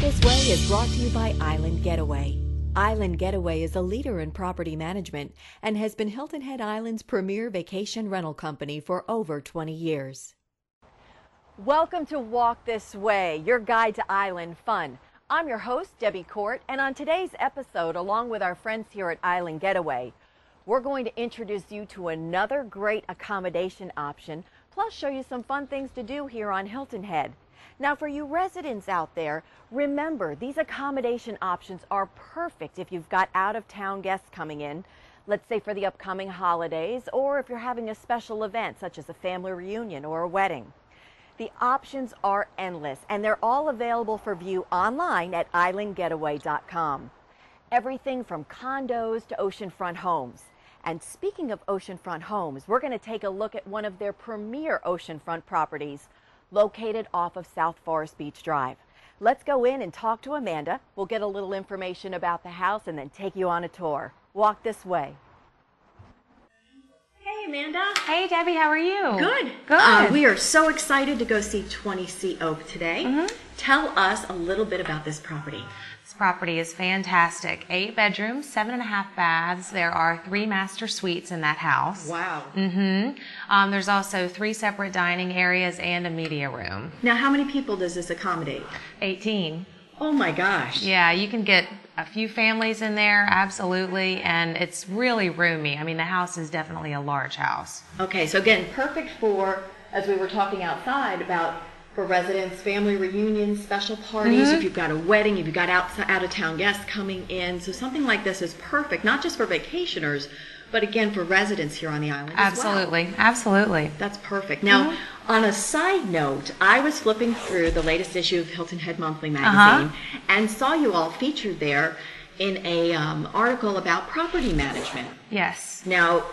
This Way is brought to you by Island Getaway. Island Getaway is a leader in property management and has been Hilton Head Island's premier vacation rental company for over 20 years. Welcome to Walk This Way, your guide to island fun. I'm your host, Debbie Court, and on today's episode, along with our friends here at Island Getaway, we're going to introduce you to another great accommodation option, plus show you some fun things to do here on Hilton Head. Now, for you residents out there, remember these accommodation options are perfect if you've got out-of-town guests coming in, let's say for the upcoming holidays, or if you're having a special event such as a family reunion or a wedding. The options are endless, and they're all available for view online at islandgetaway.com. Everything from condos to oceanfront homes. And speaking of oceanfront homes, we're going to take a look at one of their premier oceanfront properties located off of South Forest Beach Drive. Let's go in and talk to Amanda. We'll get a little information about the house and then take you on a tour. Walk this way. Hey, Amanda. Hey, Debbie, how are you? Good. Good. We are so excited to go see 20 Sea Oak today. Tell us a little bit about this property. This property is fantastic. 8 bedrooms, 7.5 baths. There are 3 master suites in that house. Wow. There's also 3 separate dining areas and a media room. Now, how many people does this accommodate? 18. Oh my gosh. Yeah, you can get a few families in there, absolutely, and it's really roomy. I mean, the house is definitely a large house. Okay, so again, perfect for, as we were talking outside about, for residents, family reunions, special parties, if you've got a wedding, if you've got out-of-town guests coming in. So something like this is perfect, not just for vacationers, but again for residents here on the island as well. Absolutely, absolutely. That's perfect. Now, on a side note, I was flipping through the latest issue of Hilton Head Monthly magazine and saw you all featured there in a article about property management. Yes. Now,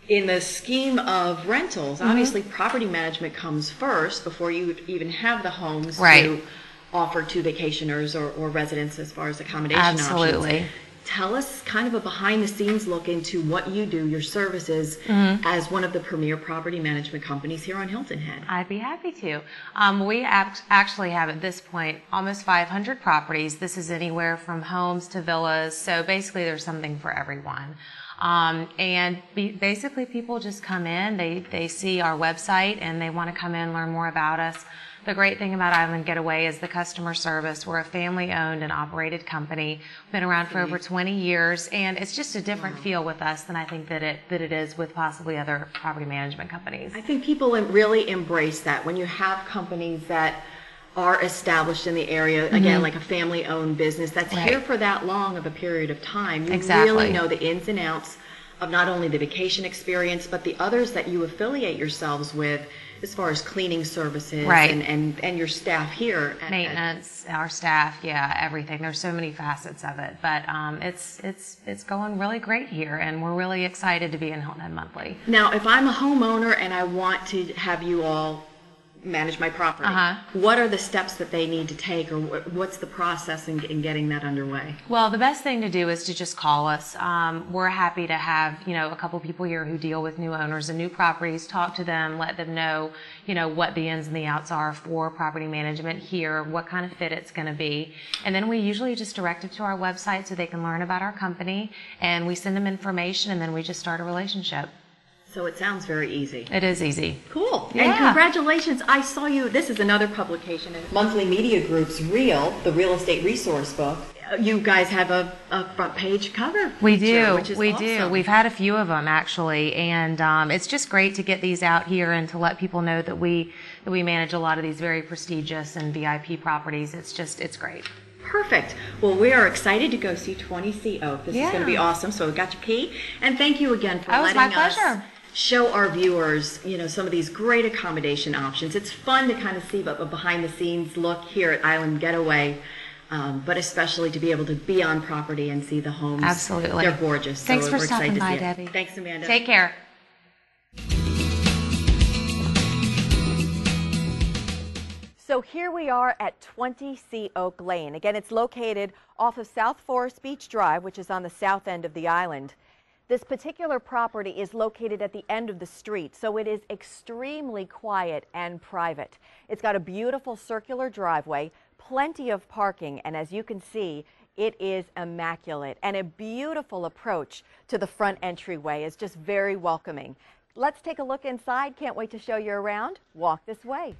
in the scheme of rentals, obviously property management comes first before you even have the homes to offer to vacationers or residents as far as accommodation Absolutely. options. Tell us kind of a behind-the-scenes look into what you do, your services, as one of the premier property management companies here on Hilton Head. I'd be happy to. We actually have at this point almost 500 properties. This is anywhere from homes to villas, so basically there's something for everyone. Basically people just come in, they see our website and they want to come in, learn more about us. The great thing about Island Getaway is the customer service. We're a family-owned and operated company. We've been around for over 20 years, and it's just a different feel with us than I think that it is with possibly other property management companies. I think people really embrace that when you have companies that are established in the area, again, like a family-owned business that's here for that long of a period of time. You really know the ins and outs of not only the vacation experience, but the others that you affiliate yourselves with as far as cleaning services and your staff here. Maintenance, our staff, everything. There's so many facets of it, but it's going really great here, and we're really excited to be in Hilton Head Monthly. Now, if I'm a homeowner and I want to have you all manage my property, what are the steps that they need to take, or what's the process in getting that underway? Well, the best thing to do is to just call us. We're happy to have, a couple people here who deal with new owners and new properties, talk to them, let them know, what the ins and the outs are for property management here, what kind of fit it's going to be. And then we usually just direct them to our website so they can learn about our company, and we send them information, and then we just start a relationship. So it sounds very easy. It is easy. Cool. Yeah. And congratulations. I saw you, this is another publication in Monthly Media Group's Reel, the Real Estate Resource Book. You guys have a front page cover. We do. Which is we awesome. do. We've had a few of them actually, and it's just great to get these out here and to let people know that we manage a lot of these very prestigious and VIP properties. It's great. Perfect. Well, we are excited to go see 20 Sea Oak. This is going to be awesome. So we got your key. And thank you again for letting us show our viewers, some of these great accommodation options. It's fun to kind of see a behind-the-scenes look here at Island Getaway, but especially to be able to be on property and see the homes. Absolutely. They're gorgeous. Thanks so for we're stopping excited by, to see Debbie. It. Thanks, Amanda. Take care. So here we are at 20 Sea Oak Lane. Again, it's located off of South Forest Beach Drive, which is on the south end of the island. This particular property is located at the end of the street, so it is extremely quiet and private. It's got a beautiful circular driveway, plenty of parking, and as you can see, it is immaculate, and a beautiful approach to the front entryway is just very welcoming. Let's take a look inside. Can't wait to show you around. Walk this way.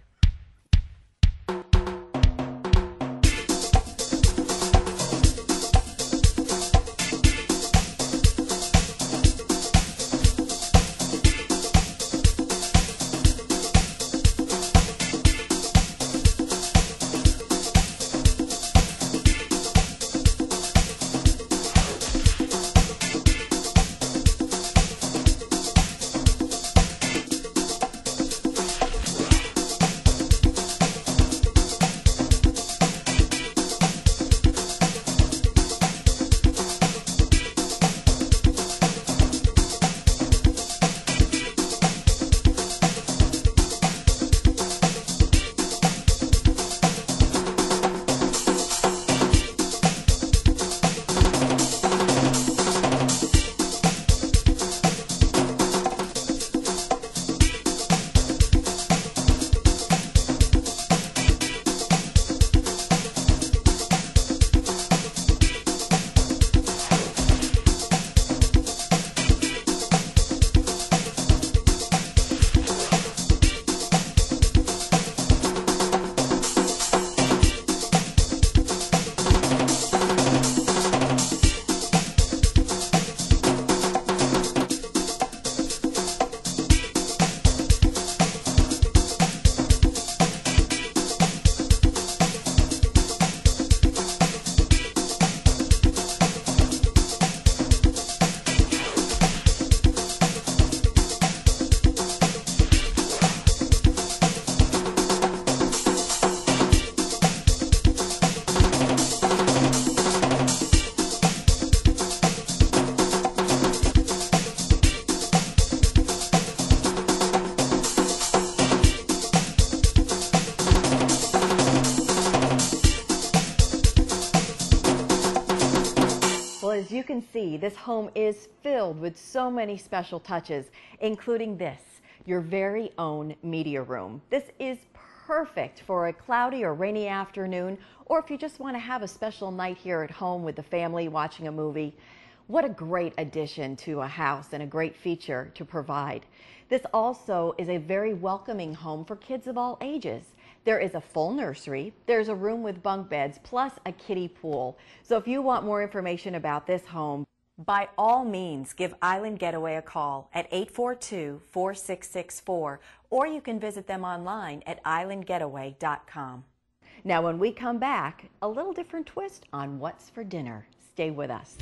As you can see, this home is filled with so many special touches, including this, your very own media room. This is perfect for a cloudy or rainy afternoon, or if you just want to have a special night here at home with the family watching a movie. What a great addition to a house and a great feature to provide. This also is a very welcoming home for kids of all ages. There is a full nursery, there's a room with bunk beds, plus a kiddie pool. So if you want more information about this home, by all means, give Island Getaway a call at 842-4664, or you can visit them online at islandgetaway.com. Now, when we come back, a little different twist on what's for dinner. Stay with us.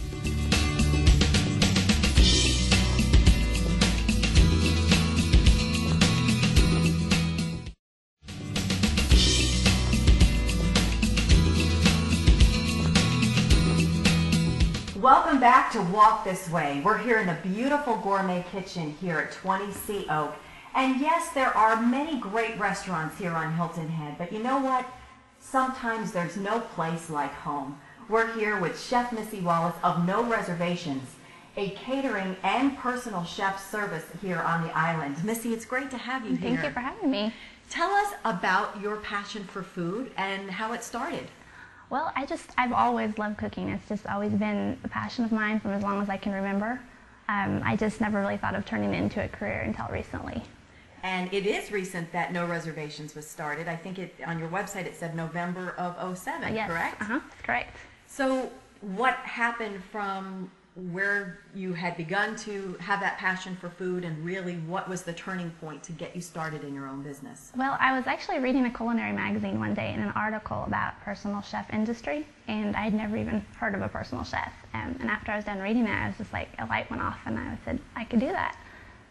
Welcome back to Walk This Way. We're here in the beautiful gourmet kitchen here at 20 Sea Oak. And yes, there are many great restaurants here on Hilton Head, but you know what? Sometimes there's no place like home. We're here with Chef Missy Wallace of No Reservations, a catering and personal chef service here on the island. Missy, it's great to have you here. Thank you for having me. Tell us about your passion for food and how it started. Well, I've always loved cooking. It's just always been a passion of mine from as long as I can remember. I just never really thought of turning it into a career until recently. And it is recent that No Reservations was started. I think on your website it said November of '07, yes. Correct? Correct. So what happened from where you had begun to have that passion for food, and really what was the turning point to get you started in your own business? Well, I was actually reading a culinary magazine one day in an article about personal chef industry, and I had never even heard of a personal chef. And after I was done reading it, I was just like, a light went off, and I said I could do that.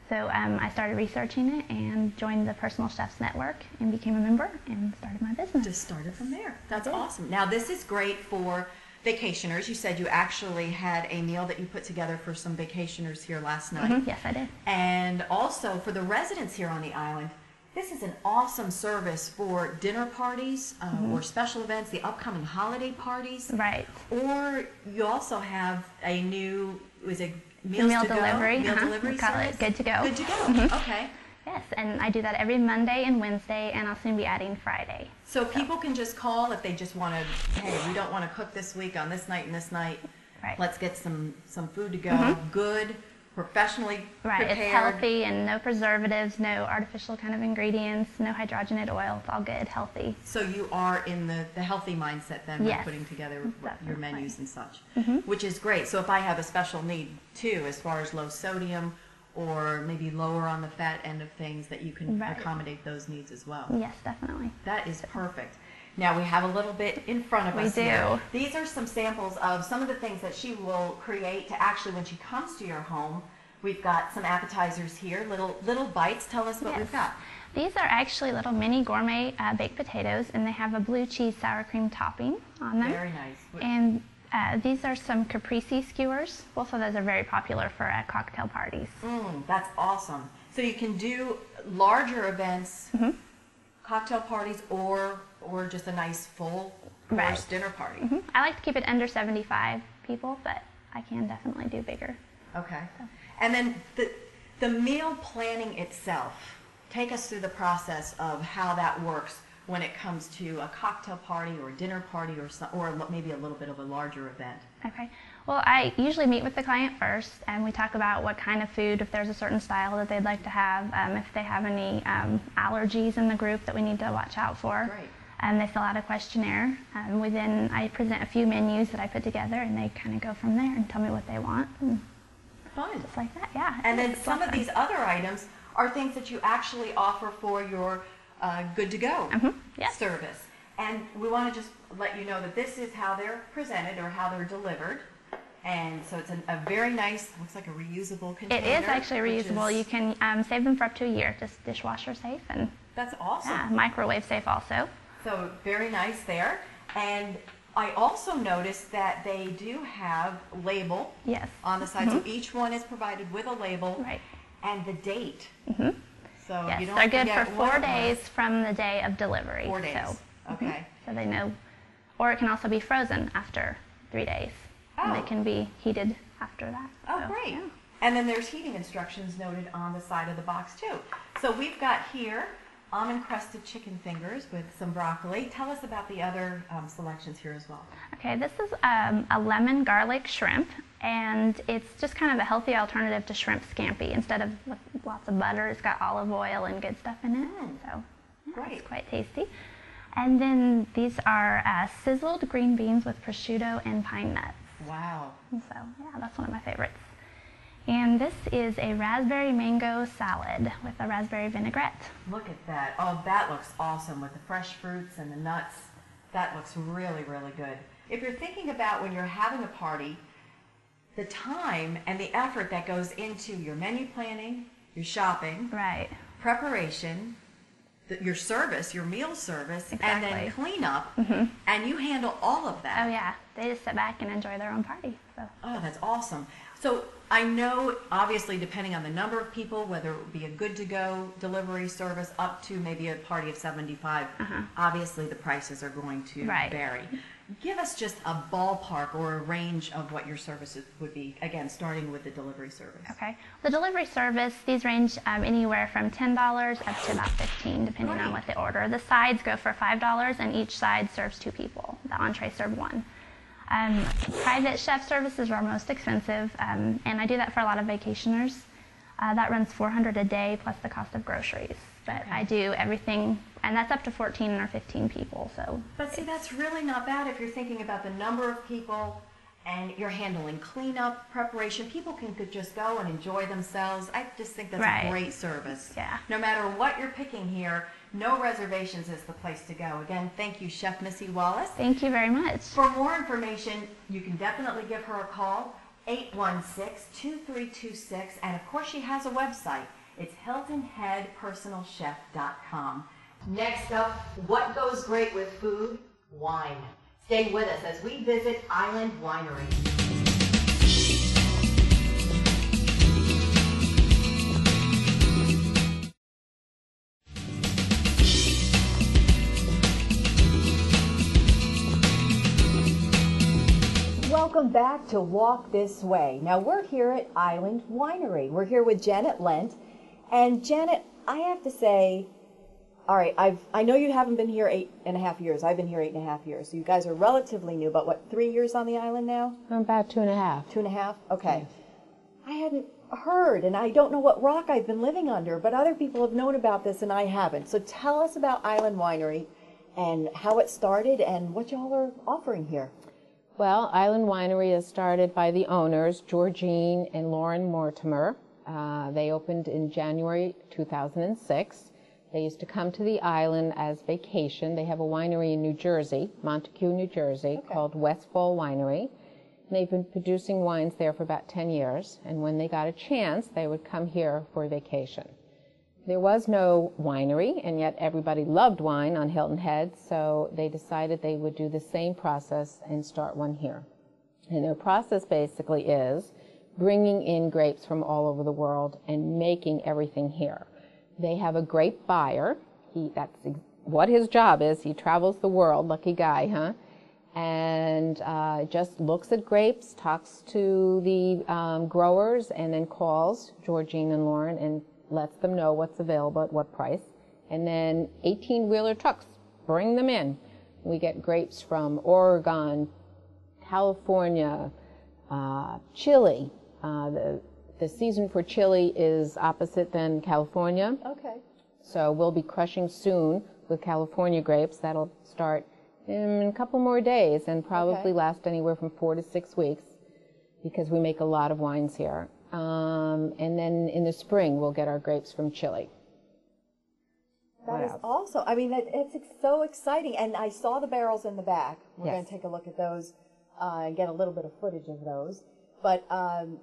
So I started researching it and joined the Personal Chefs Network and became a member and started my business. Just started from there. That's awesome. Now this is great for vacationers. You said you actually had a meal that you put together for some vacationers here last night. Yes, I did. And also for the residents here on the island, this is an awesome service for dinner parties or special events, the upcoming holiday parties. Right. Or you also have a new, meal delivery. Meal delivery We call service? it Good to Go. Good to Go. Okay. Yes, and I do that every Monday and Wednesday, and I'll soon be adding Friday. So people can just call if they just want to, hey, we don't want to cook this week on this night and this night. Right. Let's get some food to go. Good, professionally Right, prepared. it's healthy and no preservatives, no artificial kind of ingredients, no hydrogenated oil. It's all good, healthy. So you are in the healthy mindset then when Yes, putting together your definitely. menus and such, which is great. So if I have a special need too, as far as low sodium or maybe lower on the fat end of things, that you can Right. accommodate those needs as well. Yes, definitely. That is perfect. Now we have a little bit in front of We us do. here. These are some samples of some of the things that she will create to actually, when she comes to your home. We've got some appetizers here, little bites. Tell us what Yes. we've got. These are actually little mini gourmet baked potatoes, and they have a blue cheese sour cream topping on them. Very nice. And these are some caprese skewers. Both of those are very popular for cocktail parties. That's awesome. So you can do larger events, cocktail parties, or just a nice full course Right. dinner party. I like to keep it under 75 people, but I can definitely do bigger. Okay. And then the meal planning itself. Take us through the process of how that works when it comes to a cocktail party or a dinner party or maybe a little bit of a larger event. Okay. Well, I usually meet with the client first, and we talk about what kind of food, if there's a certain style that they'd like to have, if they have any allergies in the group that we need to watch out for. Great. And they fill out a questionnaire. I present a few menus that I put together, and they kind of go from there and tell me what they want. And Fun. just like that, yeah. And then It's some of fun. these other items are things that you actually offer for your good to go yes. service. And we want to just let you know that this is how they're presented or how they're delivered. And so it's a very nice, looks like a reusable container. It is actually which reusable. is- You can save them for up to a year, just dishwasher safe and That's awesome. microwave safe also. So very nice there. And I also noticed that they do have label Yes. on the side. So each one is provided with a label Right. and the date. So Yes, you don't they're good for forget what 4 it was. days from the day of delivery. 4 days. So, Okay. so they know, or it can also be frozen after 3 days. And Oh. they can be heated after that. Oh, So, great. yeah. And then there's heating instructions noted on the side of the box too. So we've got here almond crusted chicken fingers with some broccoli. Tell us about the other selections here as well. Okay, this is a lemon garlic shrimp, and it's just kind of a healthy alternative to shrimp scampi. Instead of with lots of butter, it's got olive oil and good stuff in it. So yeah, Great. it's quite tasty. And then these are sizzled green beans with prosciutto and pine nuts. Wow. And so yeah, that's one of my favorites. And this is a raspberry mango salad with a raspberry vinaigrette. Look at that. Oh, that looks awesome with the fresh fruits and the nuts. That looks really, really good. If you're thinking about when you're having a party, the time and the effort that goes into your menu planning, your shopping, Right. preparation, your service, your meal service, and then Exactly. cleanup, and you handle all of that. Oh yeah, they just sit back and enjoy their own party. So Oh, that's awesome. So I know, obviously, depending on the number of people, whether it would be a good-to-go delivery service up to maybe a party of 75, obviously the prices are going to Right. vary. Give us just a ballpark or a range of what your services would be, again, starting with the delivery service. okay, the delivery service, these range anywhere from $10 up to about $15, depending on Great. what they order. The sides go for $5, and each side serves 2 people. The entree serve 1. Private chef service is our most expensive, and I do that for a lot of vacationers. That runs $400 a day plus the cost of groceries. But Okay. I do everything, and that's up to 14 or 15 people. So But see, that's really not bad if you're thinking about the number of people and you're handling cleanup, preparation. People could just go and enjoy themselves. I just think that's Right. a great service. Yeah. No matter what you're picking here, no reservations is the place to go. Again, thank you, Chef Missy Wallace. thank you very much. For more information, you can definitely give her a call, 816-2326. And of course, she has a website. It's HiltonHeadPersonalChef.com. Next up, what goes great with food? Wine. Stay with us as we visit Island Winery. Welcome back to Walk This Way. Now we're here at Island Winery. We're here with Janet Lent. And Janet, I have to say, all right, I know you haven't been here 8.5 years. I've been here 8.5 years. So you guys are relatively new, but what, 3 years on the island now? About 2.5. 2.5? Okay. Yes. I hadn't heard, and I don't know what rock I've been living under, but other people have known about this and I haven't. So tell us about Island Winery and how it started and what y'all are offering here. Well, Island Winery is started by the owners, Georgine and Lauren Mortimer. They opened in January 2006. They used to come to the island as vacation. They have a winery in New Jersey, Montague, New Jersey, called Westfall Winery. And they've been producing wines there for about 10 years. And when they got a chance, they would come here for vacation. There was no winery, and yet everybody loved wine on Hilton Head, so they decided they would do the same process and start one here. And their process basically is bringing in grapes from all over the world and making everything here. They have a grape buyer. That's what his job is. He travels the world, lucky guy, huh? And just looks at grapes, talks to the growers, and then calls Georgine and Lauren and lets them know what's available at what price. And then 18-wheeler trucks bring them in. We get grapes from Oregon, California, Chile. The season for Chile is opposite than California. Okay. So we'll be crushing soon with California grapes. That'll start in a couple more days and probably last anywhere from 4 to 6 weeks because we make a lot of wines here. And then in the spring, we'll get our grapes from Chile. That is also, I mean, it's so exciting. And I saw the barrels in the back. We're going to take a look at those and get a little bit of footage of those. But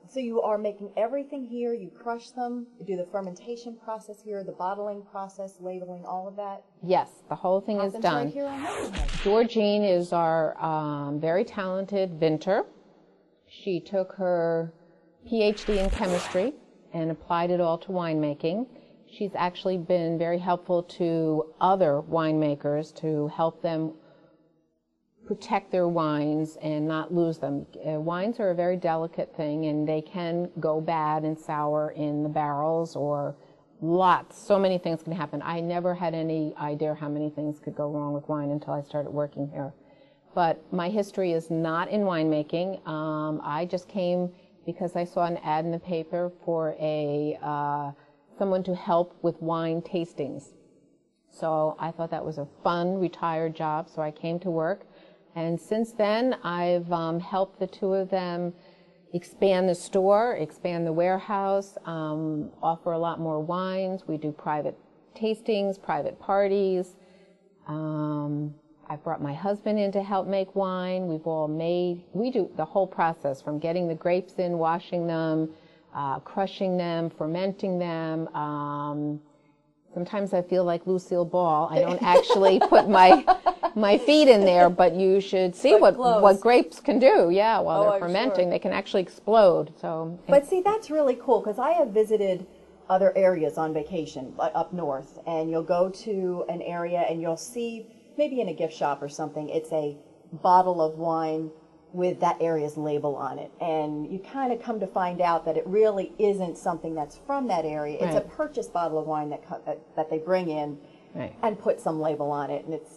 so you are making everything here. You crush them. You do the fermentation process here, the bottling process, labeling, all of that. Yes, the whole thing is done. Right here on Hilton Head. Georgine is our very talented vintner. She took her PhD in chemistry and applied it all to winemaking. She's actually been very helpful to other winemakers to help them protect their wines and not lose them. Wines are a very delicate thing, and they can go bad and sour in the barrels, or so many things can happen. I never had any idea how many things could go wrong with wine until I started working here. But my history is not in winemaking. I just came because I saw an ad in the paper for someone to help with wine tastings. So I thought that was a fun, retired job, so I came to work. And since then, I've helped the two of them expand the store, expand the warehouse, offer a lot more wines. We do private tastings, private parties. I brought my husband in to help make wine. We do the whole process from getting the grapes in, washing them, crushing them, fermenting them. Sometimes I feel like Lucille Ball. I don't actually put my feet in there, but you should see what grapes can do. Yeah, while they're fermenting, they can actually explode. So, but see, that's really cool because I have visited other areas on vacation up north, and you'll go to an area and you'll see maybe in a gift shop or something, it's a bottle of wine with that area's label on it. And you kind of come to find out that it really isn't something that's from that area. It's a purchased bottle of wine that they bring in and put some label on it. And it's,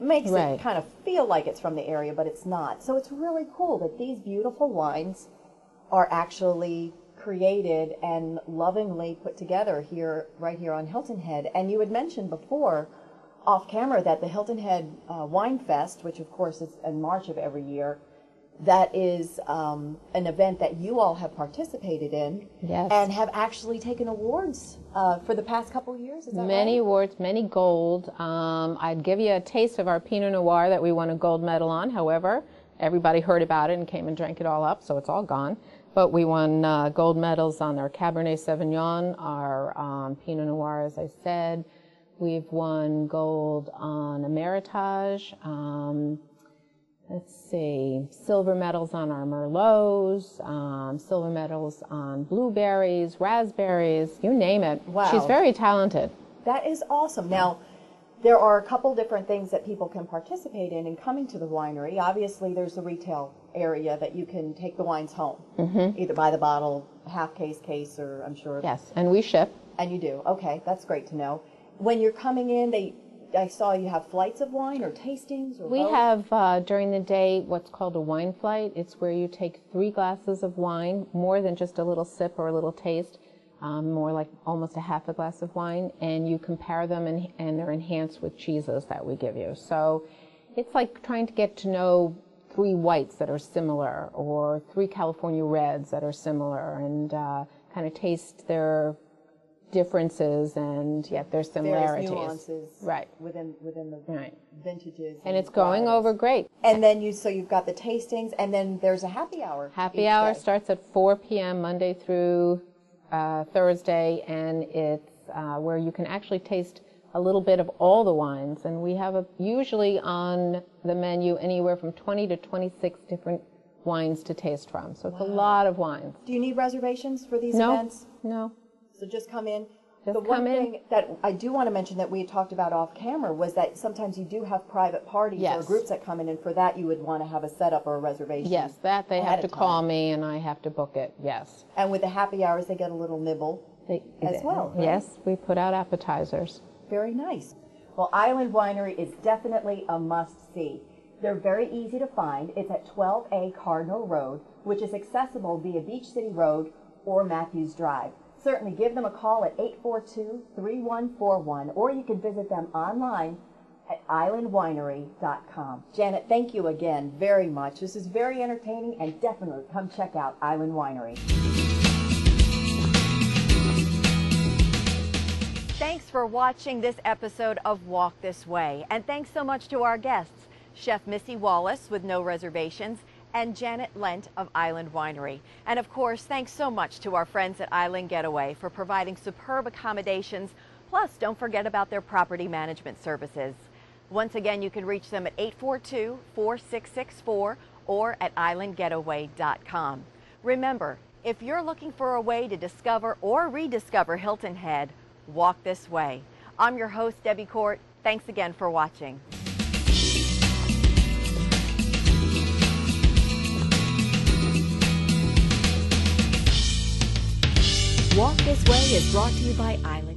makes it kind of feel like it's from the area, but it's not. So it's really cool that these beautiful wines are actually created and lovingly put together right here on Hilton Head. And you had mentioned before, off camera, that the Hilton Head Wine Fest, which of course is in March of every year, that is an event that you all have participated in and have actually taken awards for the past couple of years. Is that many awards, many gold. I'd give you a taste of our Pinot Noir that we won a gold medal on. However, everybody heard about it and came and drank it all up, so it's all gone. But we won gold medals on our Cabernet Sauvignon, our Pinot Noir, as I said. We've won gold on a Meritage. Let's see, silver medals on our Merlots, silver medals on blueberries, raspberries, you name it. Wow. She's very talented. That is awesome. Now, There are a couple different things that people can participate in coming to the winery. Obviously, there's the retail area that you can take the wines home, either by the bottle, half case, or I'm sure. Yes, and we ship. And you do. Okay, that's great to know. When you're coming in, I saw you have flights of wine or tastings or We both? have, during the day, what's called a wine flight. It's where you take 3 glasses of wine, more than just a little sip or a little taste, more like almost a half a glass of wine, and you compare them, and they're enhanced with cheeses that we give you. So it's like trying to get to know 3 whites that are similar, or 3 California reds that are similar, and kind of taste their differences and yet their similarities. Various nuances right. within the vintages. And it's going over great. And then you've got the tastings, and then there's a happy hour. Happy hour starts at 4 p.m. Monday through Thursday, and it's where you can actually taste a little bit of all the wines. And we have usually on the menu anywhere from 20 to 26 different wines to taste from. So it's a lot of wines. Do you need reservations for these events? No. So just come in. Just the one come in. thing that I do want to mention that we had talked about off camera was that sometimes you do have private parties or groups that come in, and for that you would want to have a setup or a reservation. Yes, that they have to call me and I have to book it, yes. And with the happy hours, they get a little nibble as well. Right? Yes, we put out appetizers. Very nice. Well, Island Winery is definitely a must-see. They're very easy to find. It's at 12A Cardinal Road, which is accessible via Beach City Road or Matthews Drive. Certainly give them a call at 842-3141, or you can visit them online at islandwinery.com. Janet, thank you again very much. This is very entertaining, and definitely come check out Island Winery. Thanks for watching this episode of Walk This Way, and thanks so much to our guests, Chef Missy Wallace with No Reservations, and Janet Lent of Island Winery. And of course, thanks so much to our friends at Island Getaway for providing superb accommodations. Plus, don't forget about their property management services. Once again, you can reach them at 842-4664 or at islandgetaway.com. Remember, if you're looking for a way to discover or rediscover Hilton Head, walk this way. I'm your host, Debbie Court. Thanks again for watching. Walk This Way is brought to you by Island